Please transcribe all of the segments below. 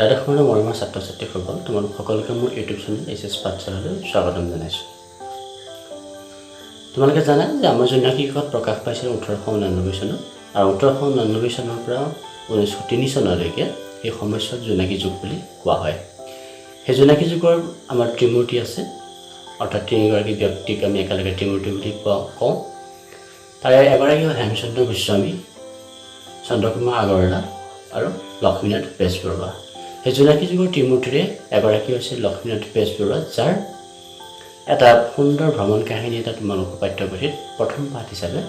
দ্বাদশ শ্ৰেণীৰ মৰমৰ ছাত্ৰ ছাত্ৰীসকল, তোমালোক সকলোকে মোৰ ইউটিউব চেনেল এইচএছ পাঠশালালৈ স্বাগতম জনাইছোঁ। তোমালোকে জানা যে আমাৰ জোনাকী কত প্ৰকাশ পাইছিল 1889 চনত, আৰু 1889 চনৰ পৰা 1903 চনলৈকে এই সময়ছোৱাক জোনাকী যুগ বুলি কোৱা হয়। সেই জোনাকী যুগৰ আমাৰ ত্ৰিমূৰ্তি আছে, অৰ্থাৎ তিনিগৰাকী ব্যক্তিক আমি একেলগে ত্ৰিমূৰ্তি বুলি কওঁ। তাৰে এগৰাকী হ'ল হেমচন্দ্ৰ গোস্বামী, চন্দ্ৰকুমাৰ আগৰৱালা আৰু লক্ষ্মীনাথ বেজবৰুৱা। সেই জোনাকী যুগৰ ত্ৰিমূৰ্তিৰে এগৰাকী হৈছে লক্ষ্মীনাথ বেজবৰুৱা, যাৰ এটা সুন্দৰ ভ্ৰমণ কাহিনী এটা তোমালোকৰ পাঠ্যপুথিত প্ৰথম পাঠ হিচাপে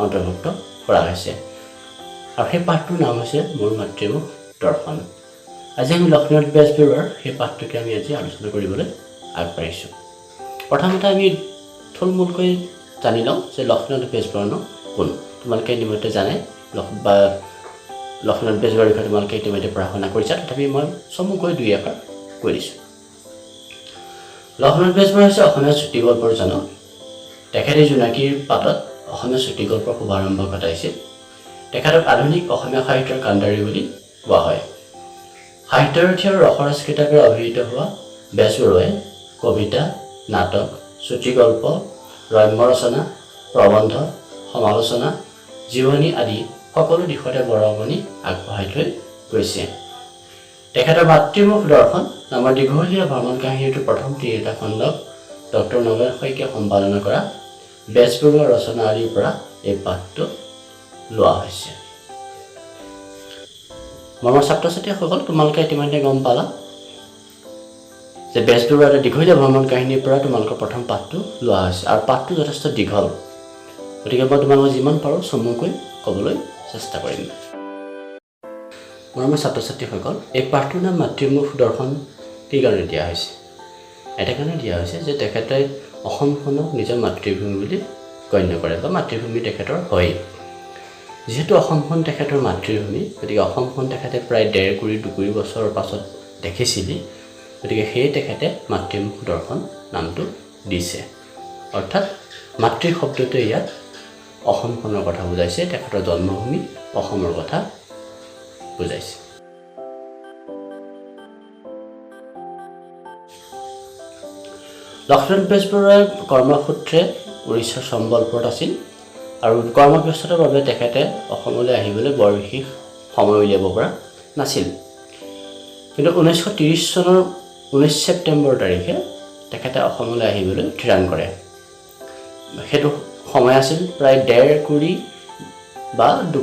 অন্তৰ্ভুক্ত কৰা হৈছে, আৰু সেই পাঠটোৰ নাম হৈছে মোৰ মাতৃমুখ দৰ্শন। আজি আমি লক্ষ্মীনাথ বেজবৰুৱাৰ সেই পাঠটোকে আমি আজি আলোচনা কৰিবলৈ আগবাঢ়িছোঁ। প্ৰথমতে আমি থুলমূলকৈ জানি লওঁ যে লক্ষ্মীনাথ বেজবৰুৱানো কোন। তোমালোকে ইতিমধ্যে জানে বা লক্ষ্মীনাথ বেজবৰুৱাৰ বিষয়ে তোমালোকে ইতিমধ্যে পঢ়া শুনা কৰিছা, তথাপি মই চমুকৈ দুই এষাৰ কৈ দিছোঁ। লক্ষ্মীনাথ বেজবৰুৱা হৈছে অসমীয়া চুটিগল্পৰ জনক। তেখেতে জোনাকীৰ পাতত অসমীয়া চুটিগল্পৰ শুভাৰম্ভ ঘটাইছিল। তেখেতক আধুনিক অসমীয়া সাহিত্যৰ কাণ্ডাৰী বুলি কোৱা হয়। সাহিত্যৰথী আৰু ৰসৰস কিতাপেৰে অভিহিত হোৱা বেজবৰুৱাই কবিতা, নাটক, চুটিগল্প, ৰম্য ৰচনা, প্ৰবন্ধ, সমালোচনা, জীৱনী আদি সকলো দিশতে বৰঙণি আগবঢ়াই থৈ গৈছে। তেখেতৰ মাতৃমুখ দৰ্শন নামৰ দীঘলীয়া ভ্ৰমণ কাহিনীটোৰ প্ৰথম তিনিটা খণ্ডক ডক্টৰ নগেন শইকীয়াই সম্পাদনা কৰা বেজবৰুৱা ৰচনা আদিৰ পৰা এই পাঠটো লোৱা হৈছে। মৰমৰ ছাত্ৰ ছাত্ৰীসকল, তোমালোকে ইতিমধ্যে গম পালা যে বেজবৰুৱাৰ এটা দীঘলীয়া ভ্ৰমণ কাহিনীৰ পৰা তোমালোকৰ প্ৰথম পাঠটো লোৱা হৈছে, আৰু পাঠটো যথেষ্ট দীঘল, গতিকে মই তোমালোকক যিমান পাৰোঁ চমুকৈ ক'বলৈ চেষ্টা কৰিম। মৰমৰ ছাত্ৰ ছাত্ৰীসকল, এই পাঠটোৰ নাম মাতৃমুখ দৰ্শন কি কাৰণে দিয়া হৈছে? এটা কাৰণে দিয়া হৈছে যে তেখেতে অসমখনক নিজৰ মাতৃভূমি বুলি গণ্য কৰে, বা মাতৃভূমি তেখেতৰ হয়। যিহেতু অসমখন তেখেতৰ মাতৃভূমি, গতিকে অসমখন তেখেতে প্ৰায় 1.5-2 বছৰৰ পাছত দেখিছিলি, গতিকে সেয়ে তেখেতে মাতৃমুখ দৰ্শন নামটো দিছে। অৰ্থাৎ মাতৃ শব্দটোৱে ইয়াত অসমখনৰ কথা বুজাইছে, তেখেতৰ জন্মভূমি অসমৰ কথা বুজাইছে। লক্ষ্মীনাথ বেজবৰুৱাই কৰ্মসূত্ৰে উৰিষ্যাৰ সম্বলপুৰত আছিল, আৰু কৰ্মব্যস্ততাৰ বাবে তেখেতে অসমলৈ আহিবলৈ বৰ বিশেষ সময় উলিয়াব পৰা নাছিল। কিন্তু 1930 চনৰ 19 ছেপ্টেম্বৰ তাৰিখে তেখেতে অসমলৈ আহিবলৈ থিৰাং কৰে। সেইটো সময় আছিল প্ৰায় 1.5 বা 2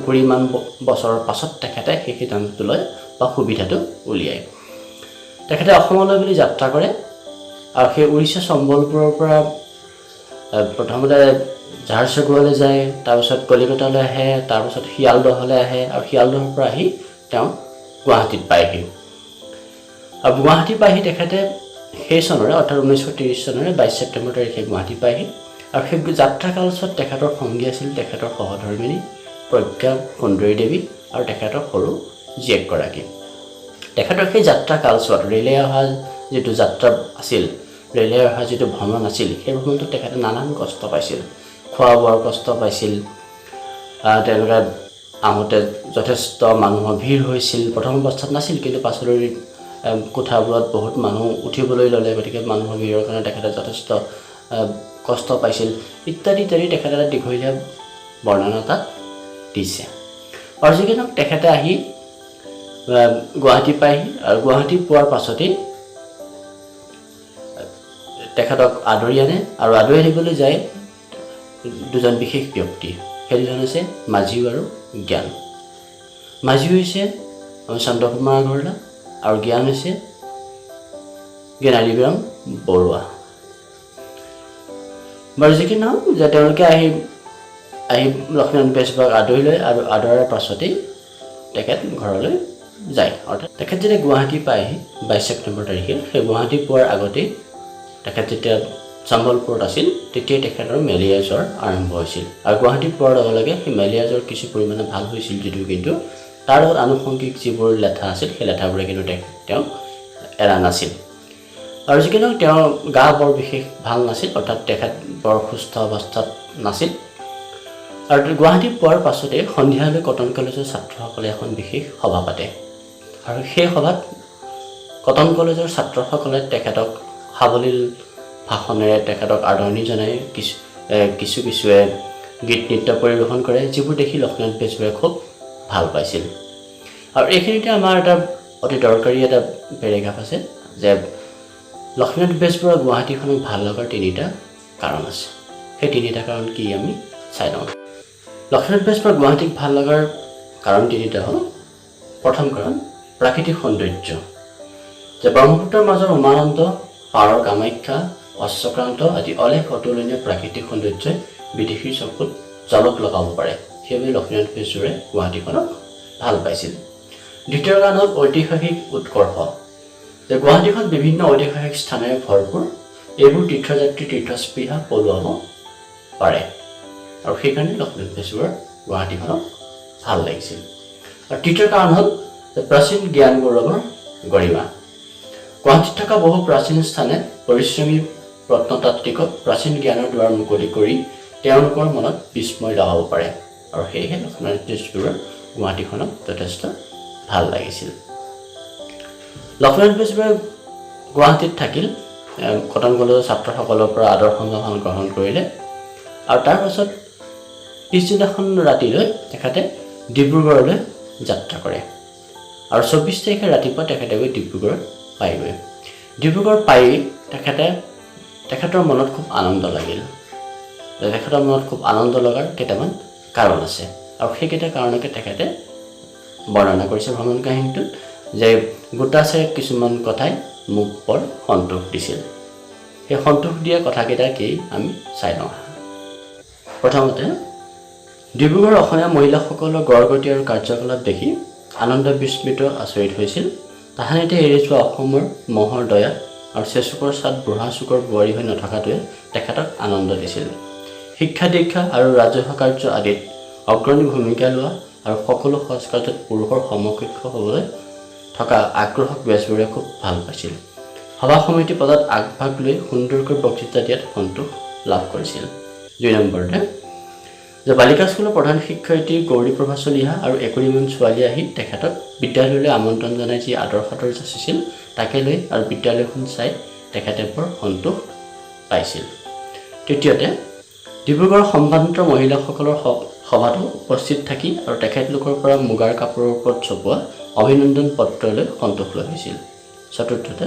বছৰৰ পাছত তেখেতে সেই সিদ্ধান্তটো লয় বা সুবিধাটো উলিয়ায়। তেখেতে অসমলৈ বুলি যাত্ৰা কৰে, আৰু সেই উৰিষ্যা সম্বলপুৰৰ পৰা প্ৰথমতে ঝাৰচুগুৱালৈ যায়, তাৰপিছত কলিকতালৈ আহে, তাৰপিছত শিয়ালদহলৈ আহে, আৰু শিয়ালদহৰ পৰা আহি তেওঁ গুৱাহাটীত পায়হি। আৰু গুৱাহাটী পাইহি তেখেতে সেই চনৰে অৰ্থাৎ 1930 চনৰে 22 ছেপ্টেম্বৰ তাৰিখে গুৱাহাটী পায়হি, আৰু সেই যাত্ৰা কালছোৱাত তেখেতৰ সংগী আছিল তেখেতৰ সহধৰ্মিনী প্ৰজ্ঞা সুন্দৰী দেৱী আৰু তেখেতৰ সৰু জীয়েকগৰাকী। তেখেতৰ সেই যাত্ৰা কালছোৱাত ৰেলে অহা যিটো যাত্ৰা আছিল, ৰেলে অহা যিটো ভ্ৰমণ আছিল, সেই ভ্ৰমণটোত তেখেতে নানান কষ্ট পাইছিল। খোৱা বোৱাৰ কষ্ট পাইছিল, তেওঁলোকে আহোঁতে যথেষ্ট মানুহৰ ভিৰ হৈছিল। প্ৰথম অৱস্থাত নাছিল, কিন্তু পাছলৈ কোঠাবোৰত বহুত মানুহ উঠিবলৈ ল'লে, গতিকে মানুহৰ ভিৰৰ কাৰণে তেখেতে যথেষ্ট কষ্ট পাইছিল ইত্যাদি ইত্যাদি তেখেতে এটা দীঘলীয়া বৰ্ণনা তাত দিছে। আৰু যিকি নহওক তেখেতে আহি গুৱাহাটী পায়হি, আৰু গুৱাহাটী পোৱাৰ পাছতেই তেখেতক আদৰি আনে, আৰু আদৰি আনিবলৈ যায় দুজন বিশেষ ব্যক্তি। সেই দুজন হৈছে মাঝি আৰু জ্ঞান। মাঝি হৈছে চন্দ্ৰকুমাৰ আগৰৱালা, আৰু জ্ঞান হৈছে জ্ঞানাৰীবৰম বৰুৱা। বাৰু যিকি নহওক যে তেওঁলোকে আহি লক্ষ্মীনাথ বেজবৰুৱাক আদৰি লয়, আৰু আদৰাৰ পাছতেই তেখেত ঘৰলৈ যায়। অৰ্থাৎ তেখেত যেতিয়া গুৱাহাটী পায়হি 22 ছেপ্টেম্বৰ তাৰিখে, সেই গুৱাহাটী পোৱাৰ আগতেই তেখেত যেতিয়া সম্বলপুৰত আছিল, তেতিয়াই তেখেতৰ মেলেৰিয়া জ্বৰ আৰম্ভ হৈছিল, আৰু গুৱাহাটী পোৱাৰ লগে লগে সেই মেলেৰিয়া জ্বৰ কিছু পৰিমাণে ভাল হৈছিল যদিও, কিন্তু তাৰ লগত আনুষংগিক যিবোৰ লেঠা আছিল, সেই লেঠাবোৰে কিন্তু তেওঁ এৰা নাছিল। আৰু যিকি নহওক তেওঁৰ গা বৰ বিশেষ ভাল নাছিল, অৰ্থাৎ তেখেত বৰ সুস্থ অৱস্থাত নাছিল। আৰু গুৱাহাটী পোৱাৰ পাছতে সন্ধিয়ালৈ কটন কলেজৰ ছাত্ৰসকলে এখন বিশেষ সভা পাতে, আৰু সেই সভাত কটন কলেজৰ ছাত্ৰসকলে তেখেতক সাৱলীল ভাষণেৰে তেখেতক আদৰণি জনাই কিছুৱে গীত নৃত্য পৰিৱেশন কৰে, যিবোৰ দেখি লক্ষ্মীনাথ বেজবৰুৱাই খুব ভাল পাইছিল। আৰু এইখিনিতে আমাৰ এটা অতি দৰকাৰী এটা পেৰেগ্ৰাফ আছে যে লক্ষ্মীনাথ বেজবৰুৱা গুৱাহাটীখনক ভাল লগাৰ 3টা কাৰণ আছে। সেই 3টা কাৰণ কি আমি চাই লওঁ। লক্ষ্মীনাথ বেজবৰুৱা গুৱাহাটীক ভাল লগাৰ কাৰণ 3টা হ'ল, প্ৰথম কাৰণ প্ৰাকৃতিক সৌন্দৰ্য, যে ব্ৰহ্মপুত্ৰৰ মাজৰ উমানন্দ, পাৰৰ কামাখ্যা, অশ্বক্ৰান্ত আদি অলেখ অতুলনীয় প্ৰাকৃতিক সৌন্দৰ্যই বিদেশীৰ চকুত জলক লগাব পাৰে। সেইবাবে লক্ষ্মীনাথ বেজবৰুৱাই গুৱাহাটীখনক ভাল পাইছিল। দ্বিতীয় কাৰণ হ'ল ঐতিহাসিক উৎকৰ্ষ, যে গুৱাহাটীখন বিভিন্ন ঐতিহাসিক স্থানেৰে ভৰপূৰ, এইবোৰ তীৰ্থযাত্ৰী তীৰ্থস্পৃহা পলুৱাব পাৰে, আৰু সেইকাৰণে লক্ষ্মীনাথ বেজবৰুৱাৰ গুৱাহাটীখনক ভাল লাগিছিল। আৰু তৃতীয় কাৰণ হ'ল প্ৰাচীন জ্ঞান গৌৰৱৰ গৰিমা। গুৱাহাটীত থকা বহু প্ৰাচীন স্থানে পৰিশ্ৰমী প্ৰত্নতাত্ত্বিকক প্ৰাচীন জ্ঞানৰ দুৱাৰ মুকলি কৰি তেওঁলোকৰ মনত বিস্ময় লগাব পাৰে, আৰু সেয়েহে লক্ষ্মীনাথ বেজবৰুৱাৰ গুৱাহাটীখনক যথেষ্ট ভাল লাগিছিল। লক্ষ্মীনাথ বেজবৰুৱাই গুৱাহাটীত থাকিল, কটন কলেজৰ ছাত্ৰসকলৰ পৰা আদৰ সম্ভাষণ গ্ৰহণ কৰিলে, আৰু তাৰ পাছত পিছদিনাখন ৰাতিলৈ তেখেতে ডিব্ৰুগড়লৈ যাত্ৰা কৰে, আৰু 24 তাৰিখে ৰাতিপুৱা তেখেতে গৈ ডিব্ৰুগড় পায়গৈ। ডিব্ৰুগড় পাই তেখেতৰ মনত খুব আনন্দ লাগিল। তেখেতৰ মনত খুব আনন্দ লগাৰ কেইটামান কাৰণ আছে, আৰু সেইকেইটা কাৰণকে তেখেতে বৰ্ণনা কৰিছে ভ্ৰমণ কাহিনীটোত, যে গোটাচে কিছুমান কথাই মোক বৰ সন্তোষ দিছিল। সেই সন্তোষ দিয়া কথাকেইটা কি আমি চাই লওঁ। প্ৰথমতে, ডিব্ৰুগড়ৰ অসমীয়া মহিলাসকলৰ গড়গতি আৰু কাৰ্যকলাপ দেখি আনন্দ বিস্মিত আচৰিত হৈছিল। তাহানিতে এৰি যোৱা অসমৰ মহৰ দয়া আৰু চেচুকৰ চাত বুঢ়া চুকৰ বোৱাৰী হৈ নথকাটোৱে তেখেতক আনন্দ দিছিল। শিক্ষা দীক্ষা আৰু ৰাজহুৱা কাৰ্য আদিত অগ্ৰণী ভূমিকা লোৱা আৰু সকলো সৎকাৰ্যত পুৰুষৰ সমকক্ষ হ'বলৈ থকা আগ্ৰহক বেজবৰুৱাই খুব ভাল পাইছিল। সভা সমিতি পদত আগভাগ লৈ সুন্দৰকৈ বক্তৃতা দিয়াত সন্তোষ লাভ কৰিছিল। 2 নম্বৰতে, যে বালিকা স্কুলৰ প্ৰধান শিক্ষয়িত্ৰী গৌৰীপ্ৰভা চলিহা আৰু 21মান ছোৱালী আহি তেখেতক বিদ্যালয়লৈ আমন্ত্ৰণ জনাই যি আদৰ সাদৰ যাচিছিল, তাকে লৈ আৰু বিদ্যালয়খন চাই তেখেতে বৰ সন্তোষ পাইছিল। তৃতীয়তে, ডিব্ৰুগড়ৰ সম্ভ্ৰান্ত মহিলাসকলৰ সভাতো উপস্থিত থাকি আৰু তেখেতলোকৰ পৰা মুগাৰ কাপোৰৰ ওপৰত ছপোৱা অভিনন্দন পত্ৰলৈ সন্তোষ লৈ হৈছিল। চতুৰ্থতে,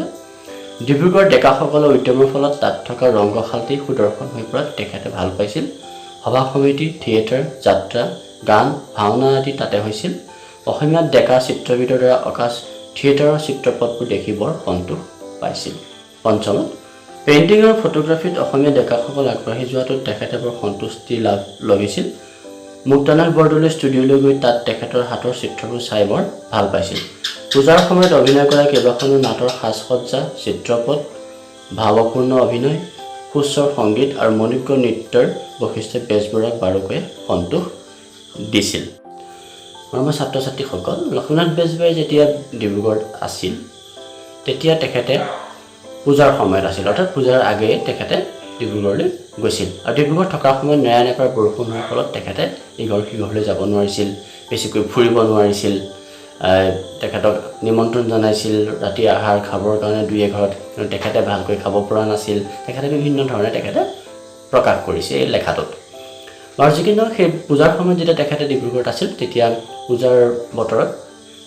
ডিব্ৰুগড়ৰ ডেকাসকলৰ উদ্যমৰ ফলত তাত থকা ৰংগশালটি সুদৰ্শন হৈ পৰাত তেখেতে ভাল পাইছিল। সভা সমিতি, থিয়েটাৰ, যাত্ৰা, গান, ভাওনা আদি তাতে হৈছিল। অসমীয়াত ডেকা চিত্ৰবিদৰ দ্বাৰা অঁকা থিয়েটাৰৰ চিত্ৰপটবোৰ দেখি বৰ সন্তোষ পাইছিল। পঞ্চমত, পেইণ্টিং আৰু ফটোগ্ৰাফীত অসমীয়া ডেকাসকল আগবাঢ়ি যোৱাটোত তেখেতে বৰ সন্তুষ্টি লভিছিল। মুক্তানাথ বৰদলৈ ষ্টুডিঅ'লৈ গৈ তাত তেখেতৰ হাতৰ চিত্ৰবোৰ চাই বৰ ভাল পাইছিল। পূজাৰ সময়ত অভিনয় কৰা কেইবাখনো নাটৰ সাজ সজ্জা, চিত্ৰপট, ভাৱপূৰ্ণ অভিনয়, সুস্বৰ সংগীত আৰু মনোজ্ঞ নৃত্যৰ বৈশিষ্ট্যই বেজবৰুৱাক বাৰুকৈয়ে সন্তোষ দিছিল। মৰমৰ ছাত্ৰ ছাত্ৰীসকল, লক্ষ্মীনাথ বেজবৰুৱাই যেতিয়া ডিব্ৰুগড়ত আছিল তেতিয়া তেখেতে পূজাৰ সময়ত আছিল, অৰ্থাৎ পূজাৰ আগেয়ে তেখেতে ডিব্ৰুগড়লৈ গৈছিল। আৰু ডিব্ৰুগড়ত থকাৰ সময়ত নেৰানেপেৰা বৰষুণ হোৱাৰ ফলত তেখেতে ইঘৰ সিঘৰলৈ যাব নোৱাৰিছিল, বেছিকৈ ফুৰিব নোৱাৰিছিল। তেখেতক নিমন্ত্ৰণ জনাইছিল ৰাতি আহাৰ খাবৰ কাৰণে 2-এঘৰত, কিন্তু তেখেতে ভালকৈ খাব পৰা নাছিল। তেখেতে বিভিন্ন ধৰণে তেখেতে প্ৰকাশ কৰিছে এই লেখাটোত। আৰু যিকিনো সেই পূজাৰ সময়ত যেতিয়া তেখেতে ডিব্ৰুগড়ত আছিল, তেতিয়া পূজাৰ বতৰত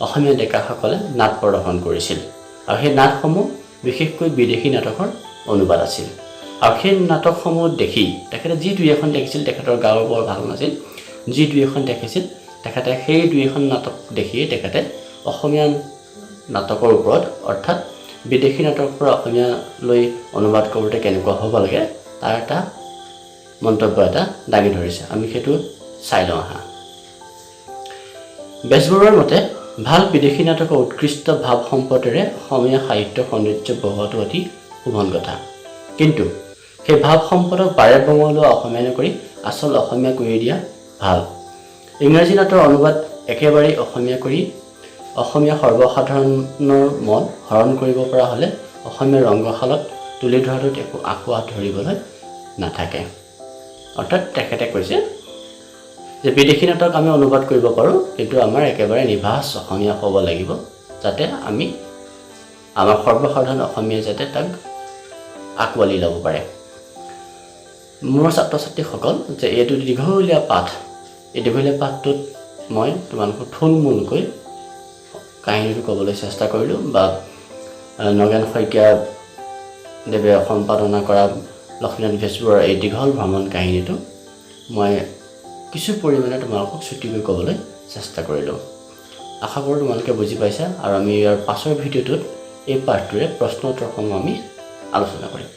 অসমীয়া ডেকাসকলে নাট প্ৰদৰ্শন কৰিছিল, আৰু সেই নাটসমূহ বিশেষকৈ বিদেশী নাটকৰ অনুবাদ আছিল। আৰু সেই নাটকসমূহ দেখি তেখেতে যি 2-এখন দেখিছিল, তেখেতৰ গাঁও বৰ ভাল নাছিল, যি 2-এখন দেখিছিল তেখেতে সেই 2-এখন নাটক দেখিয়ে তেখেতে অসমীয়া নাটকৰ ওপৰত, অৰ্থাৎ বিদেশী নাটকৰ পৰা অসমীয়ালৈ অনুবাদ কৰোঁতে কেনেকুৱা হ'ব লাগে তাৰ এটা মন্তব্য এটা দাঙি ধৰিছে। আমি সেইটো চাই লওঁ আহা। বেজবৰুৱাৰ মতে ভাল বিদেশী নাটকৰ উৎকৃষ্ট ভাৱ সম্পদেৰে অসমীয়া সাহিত্য সৌন্দৰ্য বঢ়োৱাটো অতি শুভন কথা, কিন্তু সেই ভাৱ সম্পদক বাৰে বঙলোৱা অসমীয়া নকৰি আচল অসমীয়া কৰি দিয়া ভাল। ইংৰাজী নাটৰ অনুবাদ একেবাৰেই অসমীয়া কৰি অসমীয়া সৰ্বসাধাৰণৰ মন হৰণ কৰিব পৰা হ'লে অসমীয়া ৰংগশালত তুলি ধৰাটোত একো আঁকোৱাত ধৰিবলৈ নাথাকে। অৰ্থাৎ তেখেতে কৈছে যে বিদেশী নাটক আমি অনুবাদ কৰিব পাৰোঁ, কিন্তু আমাৰ একেবাৰে নিভাঁজ অসমীয়া হ'ব লাগিব, যাতে আমি আমাৰ সৰ্বসাধাৰণ অসমীয়াই যাতে তাক আঁকোৱালি ল'ব পাৰে। মোৰ ছাত্ৰ ছাত্ৰীসকল যে এইটো দীঘলীয়া পাঠ, এই দীঘলীয়া পাঠটোত মই তোমালোকক থুলমূলকৈ কাহিনীটো ক'বলৈ চেষ্টা কৰিলোঁ, বা নগেন শইকীয়া দেৱে সম্পাদনা কৰা লক্ষ্মীনাথ বেজবৰুৱাৰ এই দীঘল ভ্ৰমণ কাহিনীটো মই কিছু পৰিমাণে তোমালোকক ছুটিকৈ ক'বলৈ চেষ্টা কৰিলোঁ। আশা কৰোঁ তোমালোকে বুজি পাইছা, আৰু আমি ইয়াৰ পাছৰ ভিডিঅ'টোত এই পাঠটোৰে প্ৰশ্ন উত্তৰসমূহ আমি আলোচনা কৰিম।